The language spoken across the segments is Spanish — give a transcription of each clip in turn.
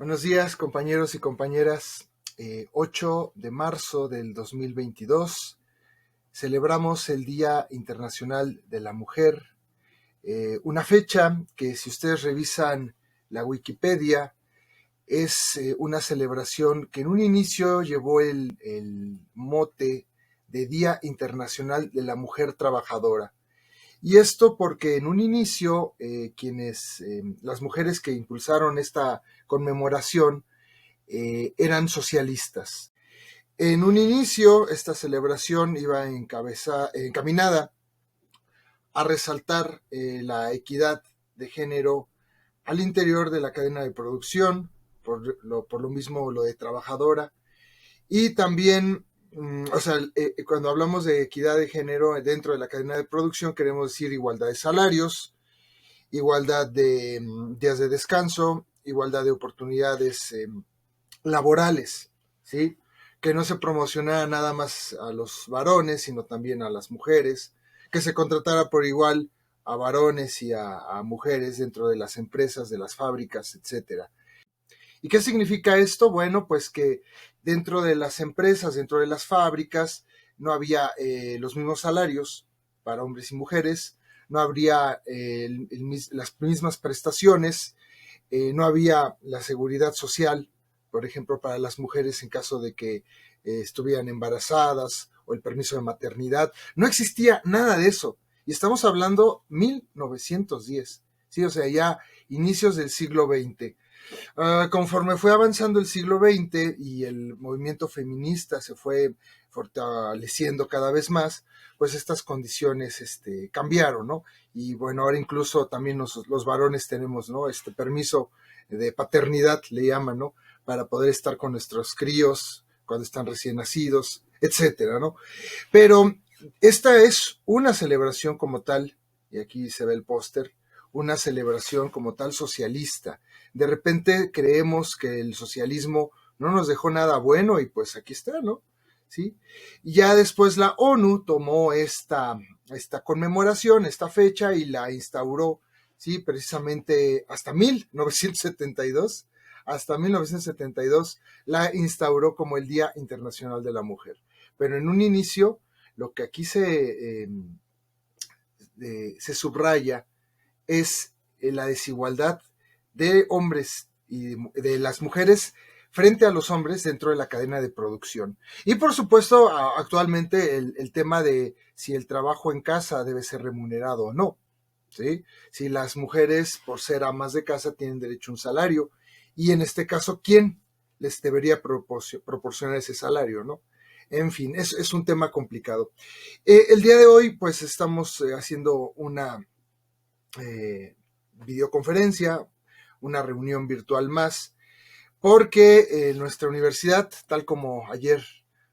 Buenos días, compañeros y compañeras. 8 de marzo del 2022 celebramos el Día Internacional de la Mujer, una fecha que, si ustedes revisan la Wikipedia, es una celebración que en un inicio llevó el mote de Día Internacional de la Mujer Trabajadora. Y esto porque en un inicio las mujeres que impulsaron esta conmemoración eran socialistas. En un inicio, esta celebración iba encaminada a resaltar la equidad de género al interior de la cadena de producción, por lo mismo lo de trabajadora, y también, cuando hablamos de equidad de género dentro de la cadena de producción, queremos decir igualdad de salarios, igualdad de días de descanso, igualdad de oportunidades laborales, ¿sí? Que no se promocionara nada más a los varones, sino también a las mujeres, que se contratara por igual a varones y a mujeres dentro de las empresas, de las fábricas, etcétera. ¿Y qué significa esto? Bueno, pues que dentro de las empresas, dentro de las fábricas, no había los mismos salarios para hombres y mujeres, no habría las mismas prestaciones, no había la seguridad social, por ejemplo, para las mujeres en caso de que estuvieran embarazadas o el permiso de maternidad. No existía nada de eso. Y estamos hablando 1910, ¿sí? O sea, ya inicios del siglo XX. Conforme fue avanzando el siglo XX y el movimiento feminista se fue fortaleciendo cada vez más, pues estas condiciones cambiaron, ¿no? Y bueno, ahora incluso también los varones tenemos, ¿no? Este permiso de paternidad, le llaman, ¿no? Para poder estar con nuestros críos cuando están recién nacidos, etcétera, ¿no? Pero esta es una celebración como tal, y aquí se ve el póster, una celebración como tal socialista. De repente creemos que el socialismo no nos dejó nada bueno y pues aquí está, ¿no? ¿Sí? Y ya después la ONU tomó esta conmemoración, esta fecha y la instauró, ¿sí? Precisamente hasta 1972, la instauró como el Día Internacional de la Mujer. Pero en un inicio, lo que aquí se subraya es la desigualdad de hombres y de las mujeres frente a los hombres dentro de la cadena de producción. Y por supuesto, actualmente el tema de si el trabajo en casa debe ser remunerado o no, ¿sí? Si las mujeres, por ser amas de casa, tienen derecho a un salario, y en este caso, ¿quién les debería proporcionar ese salario, no? En fin, es un tema complicado. El día de hoy, pues, estamos haciendo una videoconferencia, una reunión virtual más, porque nuestra universidad, tal como ayer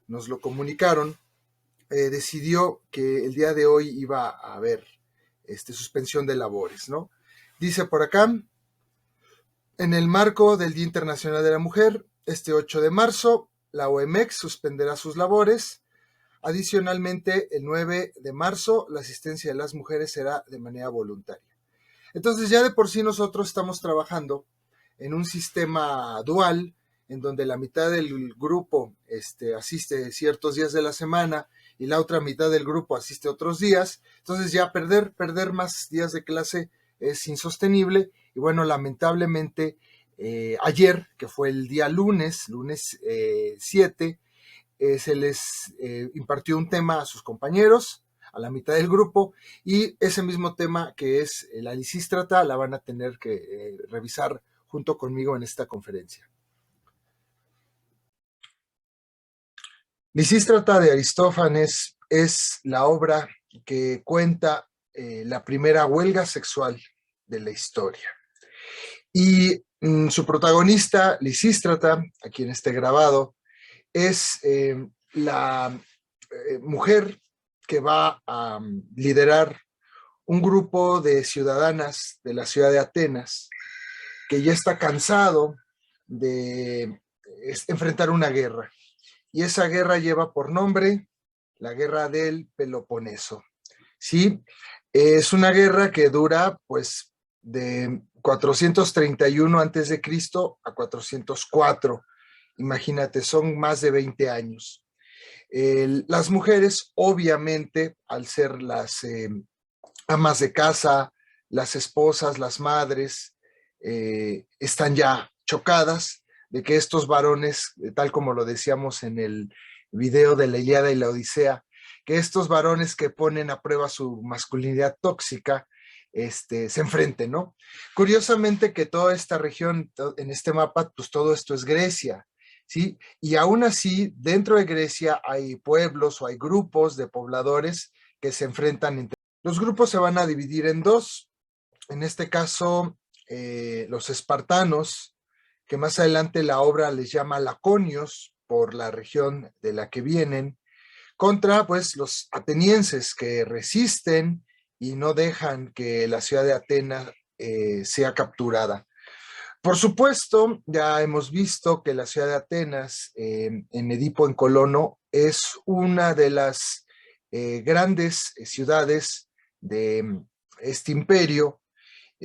nos lo comunicaron, decidió que el día de hoy iba a haber suspensión de labores, ¿no? Dice por acá, en el marco del Día Internacional de la Mujer, este 8 de marzo, la OMX suspenderá sus labores. Adicionalmente, el 9 de marzo, la asistencia de las mujeres será de manera voluntaria. Entonces, ya de por sí nosotros estamos trabajando en un sistema dual, en donde la mitad del grupo asiste ciertos días de la semana y la otra mitad del grupo asiste otros días. Entonces ya perder más días de clase es insostenible. Y bueno, lamentablemente, ayer, que fue el día lunes 7, se les impartió un tema a sus compañeros, a la mitad del grupo, y ese mismo tema, que es la lisístrata, la van a tener que revisar junto conmigo en esta conferencia. Lisístrata de Aristófanes es la obra que cuenta la primera huelga sexual de la historia. Y su protagonista, Lisístrata, aquí en este grabado, es la mujer que va a liderar un grupo de ciudadanas de la ciudad de Atenas que ya está cansado de enfrentar una guerra. Y esa guerra lleva por nombre la Guerra del Peloponeso. ¿Sí? Es una guerra que dura pues de 431 antes de Cristo a 404. Imagínate, son más de 20 años. Las mujeres, obviamente, al ser las amas de casa, las esposas, las madres, están ya chocadas de que estos varones, tal como lo decíamos en el video de la Ilíada y la Odisea, que estos varones que ponen a prueba su masculinidad tóxica, se enfrenten, ¿no? Curiosamente que toda esta región, en este mapa, pues todo esto es Grecia, ¿sí? Y aún así, dentro de Grecia hay pueblos o hay grupos de pobladores que se enfrentan entre. Los grupos se van a dividir en dos. En este caso, los espartanos, que más adelante la obra les llama laconios por la región de la que vienen, contra pues los atenienses que resisten y no dejan que la ciudad de Atenas sea capturada. Por supuesto, ya hemos visto que la ciudad de Atenas, en Edipo en Colono, es una de las grandes ciudades de este imperio.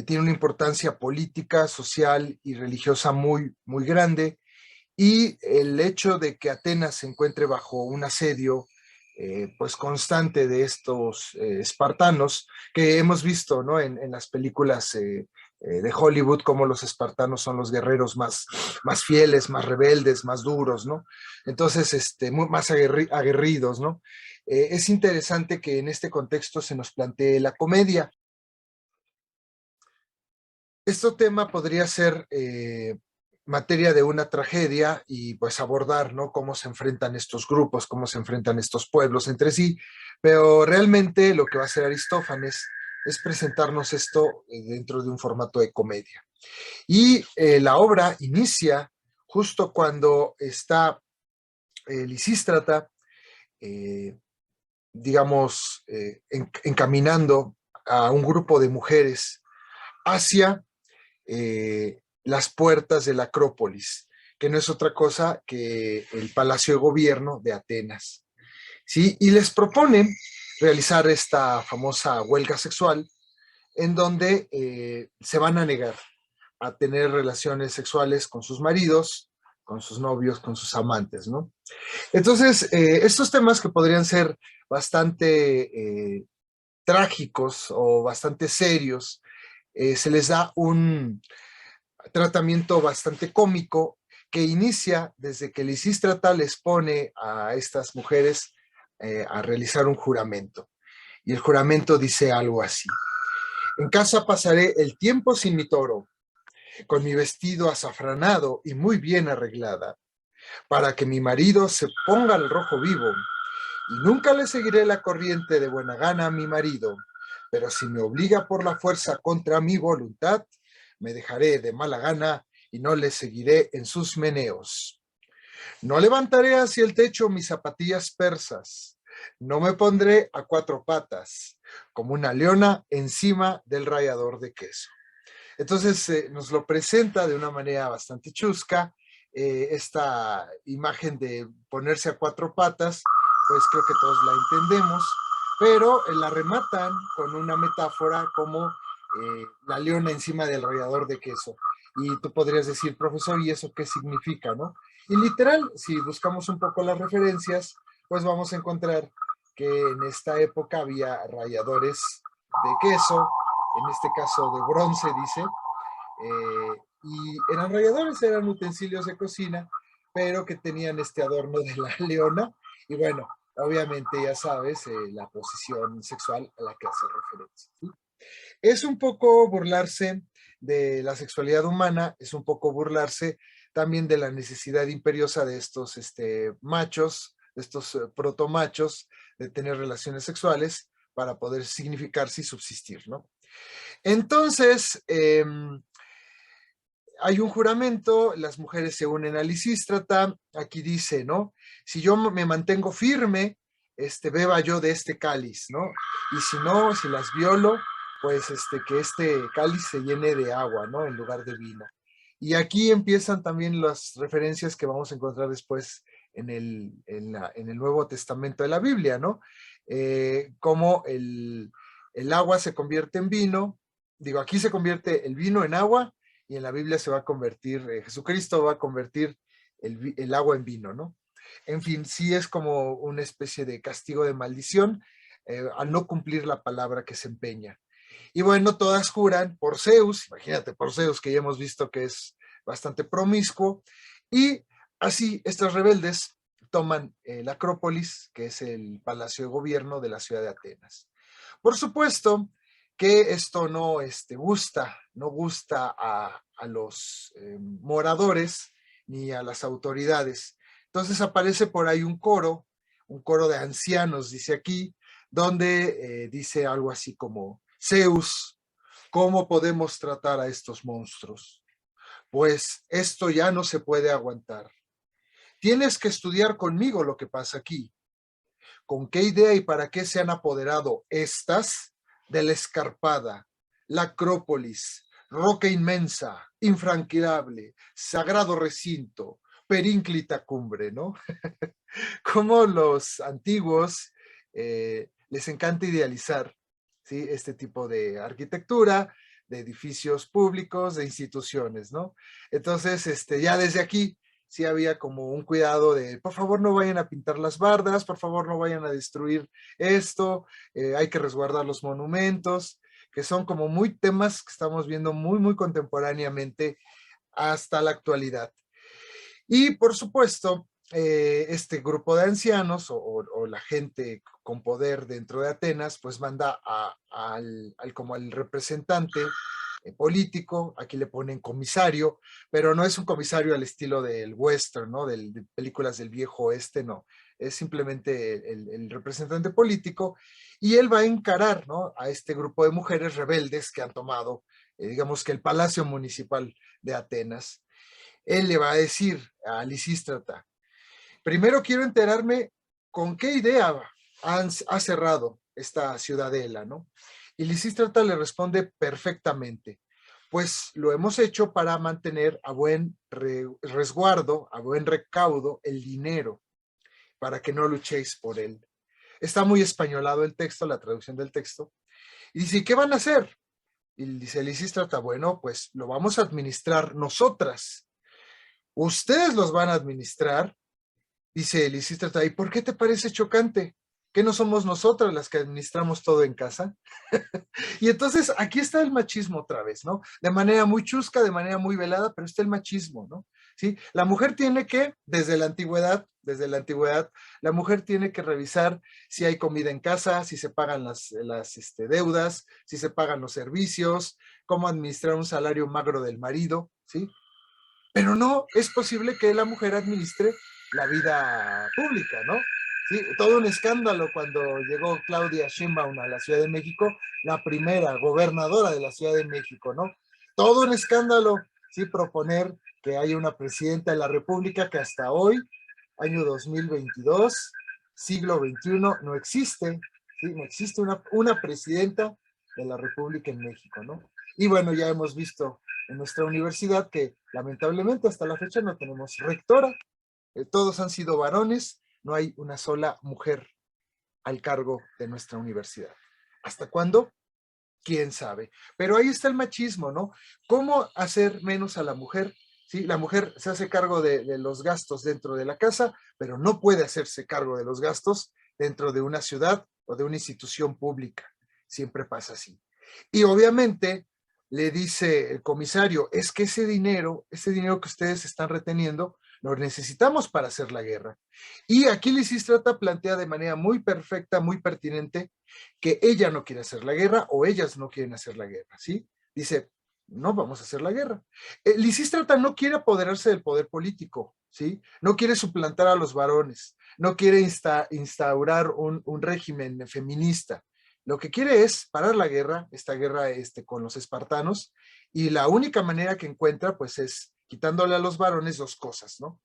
Tiene una importancia política, social y religiosa muy, muy grande. Y el hecho de que Atenas se encuentre bajo un asedio pues constante de estos espartanos, que hemos visto, ¿no? En las películas de Hollywood, como los espartanos son los guerreros más fieles, más rebeldes, más duros, ¿no? Entonces, más aguerridos, ¿no? Es interesante que en este contexto se nos plantee la comedia. Este tema podría ser materia de una tragedia y pues abordar, ¿no? Cómo se enfrentan estos grupos, cómo se enfrentan estos pueblos entre sí, pero realmente lo que va a hacer Aristófanes es presentarnos esto dentro de un formato de comedia. Y la obra inicia justo cuando está Lisístrata, eh, digamos, encaminando a un grupo de mujeres hacia las puertas de la Acrópolis, que no es otra cosa que el Palacio de Gobierno de Atenas. ¿Sí? Y les proponen realizar esta famosa huelga sexual en donde se van a negar a tener relaciones sexuales con sus maridos, con sus novios, con sus amantes, ¿no? Entonces, estos temas que podrían ser bastante trágicos o bastante serios, se les da un tratamiento bastante cómico que inicia desde que Lisístrata les pone a estas mujeres a realizar un juramento. Y el juramento dice algo así: en casa pasaré el tiempo sin mi toro, con mi vestido azafranado y muy bien arreglada, para que mi marido se ponga al rojo vivo, y nunca le seguiré la corriente de buena gana a mi marido, pero si me obliga por la fuerza contra mi voluntad, me dejaré de mala gana y no le seguiré en sus meneos. No levantaré hacia el techo mis zapatillas persas, no me pondré a cuatro patas, como una leona encima del rallador de queso. Entonces nos lo presenta de una manera bastante chusca, esta imagen de ponerse a cuatro patas, pues creo que todos la entendemos, pero la rematan con una metáfora como la leona encima del rallador de queso. Y tú podrías decir, profesor, ¿y eso qué significa, no? Y literal, si buscamos un poco las referencias, pues vamos a encontrar que en esta época había ralladores de queso, en este caso de bronce, dice, y eran ralladores, eran utensilios de cocina, pero que tenían este adorno de la leona, y bueno, obviamente ya sabes, la posición sexual a la que hace referencia, ¿sí? Es un poco burlarse de la sexualidad humana, es un poco burlarse también de la necesidad imperiosa de estos machos, de estos protomachos, de tener relaciones sexuales para poder significarse y subsistir, ¿no? Entonces, hay un juramento, las mujeres se unen a Lisístrata, aquí dice, ¿no? Si yo me mantengo firme, beba yo de este cáliz, ¿no? Y si no, si las violo, pues que este cáliz se llene de agua, ¿no? En lugar de vino. Y aquí empiezan también las referencias que vamos a encontrar después en el Nuevo Testamento de la Biblia, ¿no? Cómo el agua se convierte en vino, Digo, aquí se convierte el vino en agua y en la Biblia se va a convertir, Jesucristo va a convertir el agua en vino, ¿no? En fin, sí es como una especie de castigo de maldición al no cumplir la palabra que se empeña. Y bueno, todas juran por Zeus, imagínate, por Zeus, que ya hemos visto que es bastante promiscuo, y así estas rebeldes toman la Acrópolis, que es el palacio de gobierno de la ciudad de Atenas. Por supuesto que esto no no gusta a los moradores ni a las autoridades. Entonces aparece por ahí un coro de ancianos, dice aquí, donde dice algo así como: Zeus, ¿cómo podemos tratar a estos monstruos? Pues esto ya no se puede aguantar. Tienes que estudiar conmigo lo que pasa aquí. ¿Con qué idea y para qué se han apoderado estas de la escarpada, la Acrópolis, roca inmensa, infranqueable, sagrado recinto, perínclita cumbre, ¿no? Como los antiguos les encanta idealizar, ¿sí? Este tipo de arquitectura, de edificios públicos, de instituciones, ¿no? Entonces, ya desde aquí sí había como un cuidado de, por favor, no vayan a pintar las bardas, por favor, no vayan a destruir esto, hay que resguardar los monumentos, que son como muy temas que estamos viendo muy contemporáneamente hasta la actualidad. Y por supuesto, este grupo de ancianos o la gente con poder dentro de Atenas, pues manda como al representante político, aquí le ponen comisario, pero no es un comisario al estilo del western, ¿no? De películas del viejo oeste, no. Es simplemente el representante político y él va a encarar, ¿no? A este grupo de mujeres rebeldes que han tomado, digamos que el Palacio Municipal de Atenas. Él le va a decir a Lisístrata: primero quiero enterarme con qué idea ha cerrado esta ciudadela, ¿no? Y Lisístrata le responde perfectamente: pues lo hemos hecho para mantener a buen resguardo, a buen recaudo el dinero, para que no luchéis por él. Está muy españolado el texto, la traducción del texto. Y dice: ¿y qué van a hacer? Y dice Lisístrata: bueno, pues lo vamos a administrar nosotras. Ustedes los van a administrar. Dice Lisístrata: ¿y por qué te parece chocante? ¿Que no somos nosotras las que administramos todo en casa? Y entonces aquí está el machismo otra vez, ¿no? De manera muy chusca, de manera muy velada, pero está el machismo, ¿no? ¿Sí? La mujer tiene que, desde la antigüedad, la mujer tiene que revisar si hay comida en casa, si se pagan las deudas, si se pagan los servicios, cómo administrar un salario magro del marido, ¿sí? Pero no es posible que la mujer administre la vida pública, ¿no? Sí, todo un escándalo cuando llegó Claudia Sheinbaum a la Ciudad de México, la primera gobernadora de la Ciudad de México, ¿no? Todo un escándalo, sí, proponer que haya una presidenta de la República que hasta hoy, año 2022, siglo XXI, no existe, ¿sí? No existe una presidenta de la República en México, ¿no? Y bueno, ya hemos visto en nuestra universidad que lamentablemente hasta la fecha no tenemos rectora, todos han sido varones, no hay una sola mujer al cargo de nuestra universidad. ¿Hasta cuándo? ¿Quién sabe? Pero ahí está el machismo, ¿no? ¿Cómo hacer menos a la mujer? ¿Sí? La mujer se hace cargo de los gastos dentro de la casa, pero no puede hacerse cargo de los gastos dentro de una ciudad o de una institución pública. Siempre pasa así. Y obviamente le dice el comisario: es que ese dinero que ustedes están reteniendo, lo necesitamos para hacer la guerra. Y aquí Lisístrata plantea de manera muy perfecta, muy pertinente, que ella no quiere hacer la guerra o ellas no quieren hacer la guerra, ¿sí? Dice: no vamos a hacer la guerra. Lisístrata no quiere apoderarse del poder político, ¿sí? No quiere suplantar a los varones, no quiere instaurar un régimen feminista. Lo que quiere es parar la guerra, esta guerra con los espartanos, y la única manera que encuentra, pues, es quitándole a los varones dos cosas, ¿no?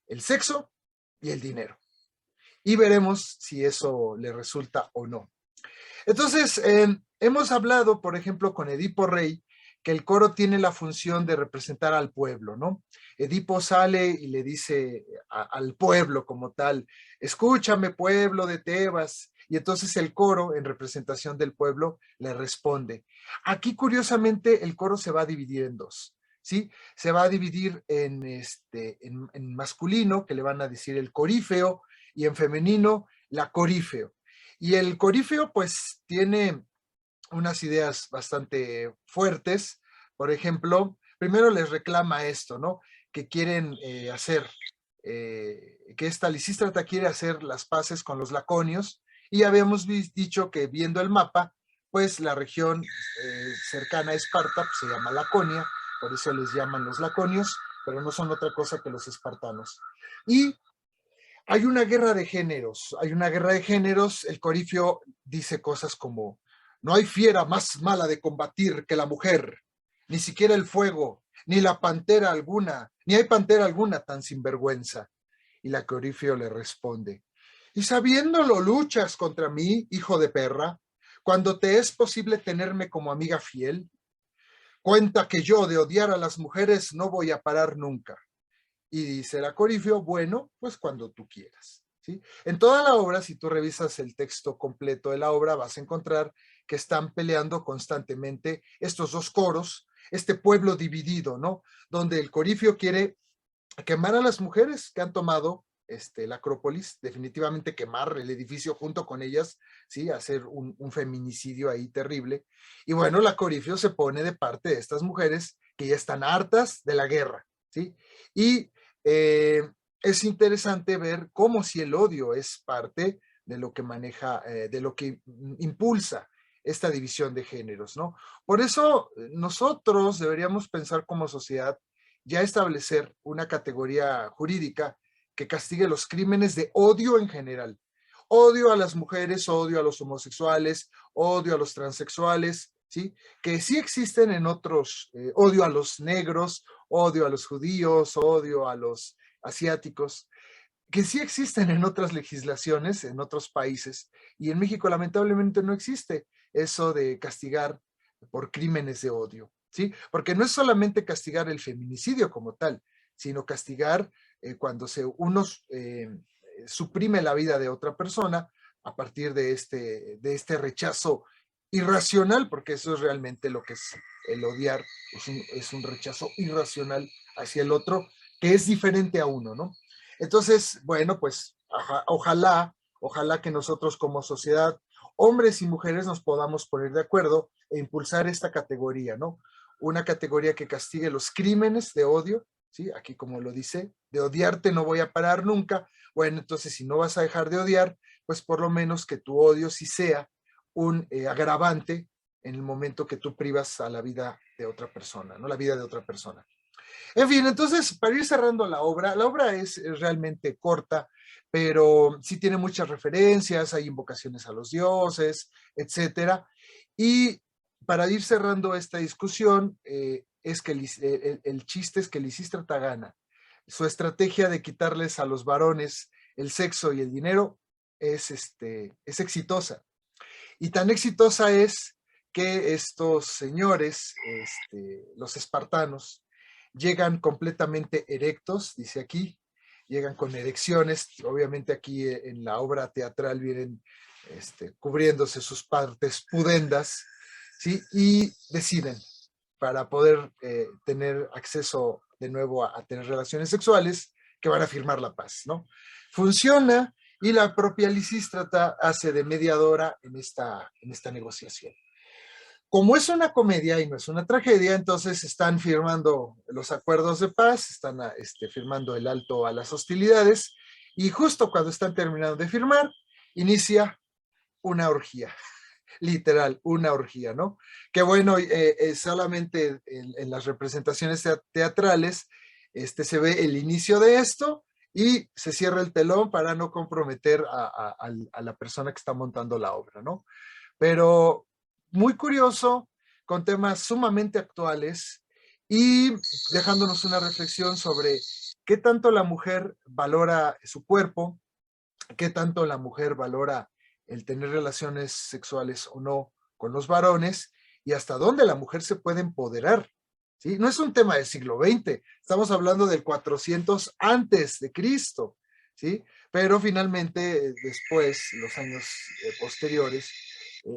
El sexo y el dinero. Y veremos si eso le resulta o no. Entonces, hemos hablado, por ejemplo, con Edipo Rey, que el coro tiene la función de representar al pueblo, ¿no? Edipo sale y le dice al pueblo como tal: escúchame, pueblo de Tebas, y entonces el coro, en representación del pueblo, le responde. Aquí, curiosamente, el coro se va a dividir en dos, ¿sí? Se va a dividir en masculino, que le van a decir el corífeo, y en femenino, la corífeo. Y el corífeo, pues, tiene unas ideas bastante fuertes. Por ejemplo, primero les reclama esto, ¿no? Que quieren que esta Lisístrata quiere hacer las paces con los laconios, y habíamos dicho que viendo el mapa, pues la región cercana a Esparta pues, se llama Laconia, por eso les llaman los laconios, pero no son otra cosa que los espartanos. Y hay una guerra de géneros, el corifio dice cosas como, no hay fiera más mala de combatir que la mujer, ni siquiera el fuego, ni la pantera alguna, ni hay pantera alguna tan sinvergüenza. Y la corifio le responde, y sabiéndolo luchas contra mí, hijo de perra, cuando te es posible tenerme como amiga fiel, cuenta que yo de odiar a las mujeres no voy a parar nunca. Y dice el Corifio, bueno, pues cuando tú quieras. ¿Sí? En toda la obra, si tú revisas el texto completo de la obra, vas a encontrar que están peleando constantemente estos dos coros, este pueblo dividido, ¿no? Donde el Corifio quiere quemar a las mujeres que han tomado la Acrópolis, definitivamente quemar el edificio junto con ellas, ¿sí? Hacer un feminicidio ahí terrible. Y bueno, la Corifio se pone de parte de estas mujeres que ya están hartas de la guerra, ¿sí? Y es interesante ver cómo si el odio es parte de lo que maneja, de lo que impulsa esta división de géneros, ¿no? Por eso nosotros deberíamos pensar como sociedad ya establecer una categoría jurídica que castigue los crímenes de odio en general. Odio a las mujeres, odio a los homosexuales, odio a los transexuales, ¿sí? Que sí existen en otros, odio a los negros, odio a los judíos, odio a los asiáticos, que sí existen en otras legislaciones, en otros países, y en México lamentablemente no existe eso de castigar por crímenes de odio, ¿sí? Porque no es solamente castigar el feminicidio como tal, sino castigar cuando uno suprime la vida de otra persona a partir de este rechazo irracional, porque eso es realmente lo que es el odiar, es un rechazo irracional hacia el otro, que es diferente a uno, ¿no? Entonces, bueno, pues ojalá que nosotros como sociedad, hombres y mujeres, nos podamos poner de acuerdo e impulsar esta categoría, ¿no? Una categoría que castigue los crímenes de odio, ¿sí? Aquí como lo dice, de odiarte no voy a parar nunca. Bueno, entonces si no vas a dejar de odiar, pues por lo menos que tu odio sí sea un agravante en el momento que tú privas a la vida de otra persona, ¿no? La vida de otra persona. En fin, entonces, para ir cerrando la obra es realmente corta, pero sí tiene muchas referencias, hay invocaciones a los dioses, etcétera. Y para ir cerrando esta discusión, es que el chiste es que Lisístrata gana. Su estrategia de quitarles a los varones el sexo y el dinero es exitosa. Y tan exitosa es que estos señores, los espartanos, llegan completamente erectos, dice aquí, llegan con erecciones, obviamente aquí en la obra teatral vienen cubriéndose sus partes pudendas, ¿sí? Y deciden para poder tener acceso de nuevo a tener relaciones sexuales que van a firmar la paz, ¿no? Funciona y la propia Lisístrata hace de mediadora en esta negociación. Como es una comedia y no es una tragedia, entonces están firmando los acuerdos de paz, están firmando el alto a las hostilidades, y justo cuando están terminando de firmar, inicia una orgía, literal, una orgía, ¿no? Que bueno, solamente en las representaciones teatrales se ve el inicio de esto y se cierra el telón para no comprometer a la persona que está montando la obra, ¿no? Pero muy curioso, con temas sumamente actuales y dejándonos una reflexión sobre qué tanto la mujer valora su cuerpo, qué tanto la mujer valora el tener relaciones sexuales o no con los varones y hasta dónde la mujer se puede empoderar. ¿Sí? No es un tema del siglo XX, estamos hablando del 400 antes de Cristo. ¿sí? Pero finalmente, después, los años posteriores,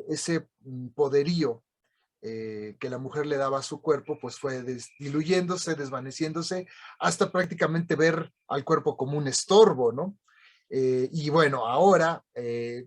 ese poderío que la mujer le daba a su cuerpo, pues fue diluyéndose, desvaneciéndose, hasta prácticamente ver al cuerpo como un estorbo, ¿no? Y bueno, ahora,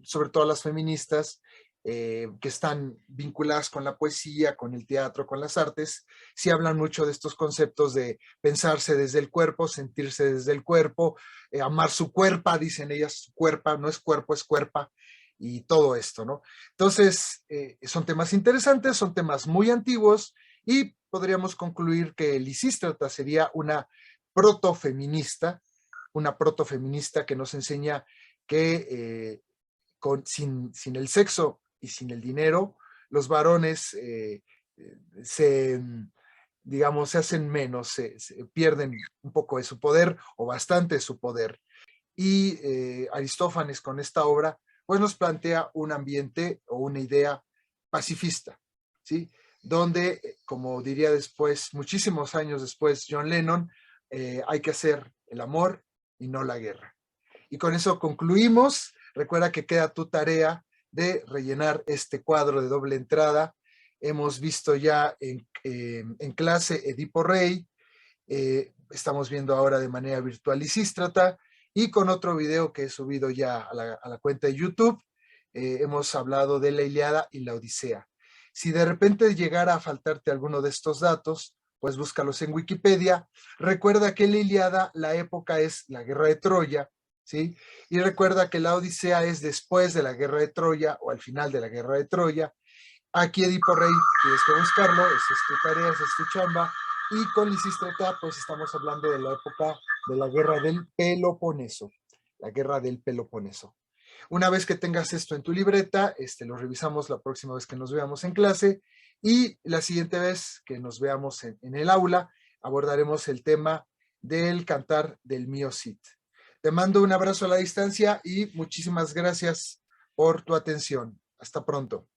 sobre todo las feministas, que están vinculadas con la poesía, con el teatro, con las artes, sí hablan mucho de estos conceptos de pensarse desde el cuerpo, sentirse desde el cuerpo, amar su cuerpa, dicen ellas, su cuerpa, no es cuerpo, es cuerpa, y todo esto, ¿no? Entonces, son temas interesantes, son temas muy antiguos, y podríamos concluir que Lisístrata sería una protofeminista que nos enseña que sin el sexo y sin el dinero, los varones se, digamos, se hacen menos, se pierden un poco de su poder o bastante de su poder. Y Aristófanes con esta obra pues nos plantea un ambiente o una idea pacifista, ¿sí? Donde, como diría después, muchísimos años después, John Lennon, hay que hacer el amor y no la guerra. Y con eso concluimos. Recuerda que queda tu tarea de rellenar este cuadro de doble entrada. Hemos visto ya en clase Edipo Rey, estamos viendo ahora de manera virtual Lisístrata, y con otro video que he subido ya a la cuenta de YouTube, hemos hablado de la Ilíada y la Odisea. Si de repente llegara a faltarte alguno de estos datos, pues búscalos en Wikipedia. Recuerda que la Ilíada, la época es la guerra de Troya, ¿sí? Y recuerda que la Odisea es después de la guerra de Troya o al final de la guerra de Troya. Aquí Edipo Rey, tienes que buscarlo, esa es tu tarea, esa es tu chamba. Y con Lisístrata, pues estamos hablando de la época de la guerra del Peloponeso, la guerra del Peloponeso. Una vez que tengas esto en tu libreta, lo revisamos la próxima vez que nos veamos en clase, y la siguiente vez que nos veamos en el aula, abordaremos el tema del cantar del Mio Cid. Te mando un abrazo a la distancia y muchísimas gracias por tu atención. Hasta pronto.